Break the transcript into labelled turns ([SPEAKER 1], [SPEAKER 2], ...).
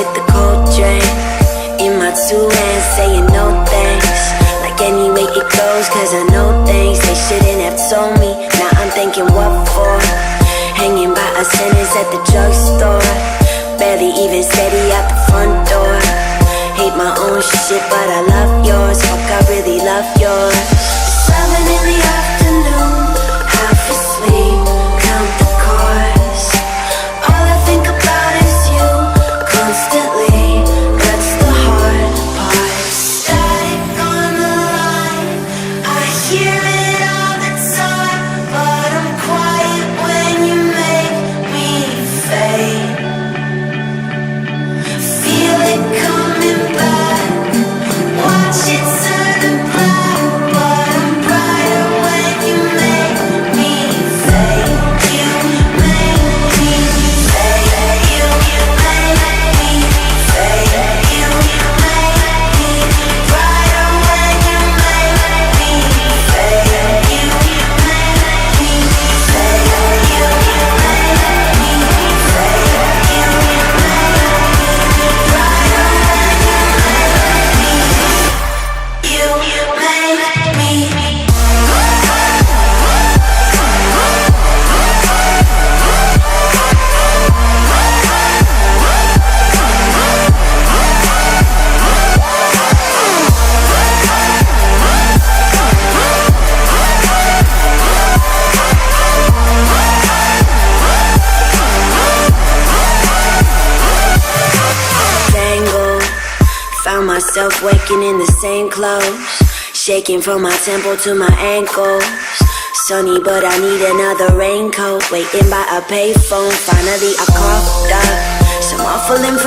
[SPEAKER 1] with the cold drink in my two hands, saying no thanks. Like any way it goes, cause I know things they shouldn't have told me. Now I'm thinking what for? Hanging by a sentence at the drugstore, barely even steady out the front door. Hate my own shit, but I love yours. Fuck, I really love yours. 7 in the afternoon, half asleep, count the cars. All I think about is you, constantly. That's the hard part. Static on the line, I hear it all the time, but I'm quiet when you make me fade. Feel it coming back, watch it turn black, but I'm brighter when you make me fade. You make me fade. You make me fade. You make me brighter when you make me fade. You make me fade. You make me fade. You make me brighter when you make me. Tangled, found myself waking in the same clothes, shaking from my temple to my ankles. Sunny, but I need another raincoat. Waiting by a payphone, finally I coughed up some awful information.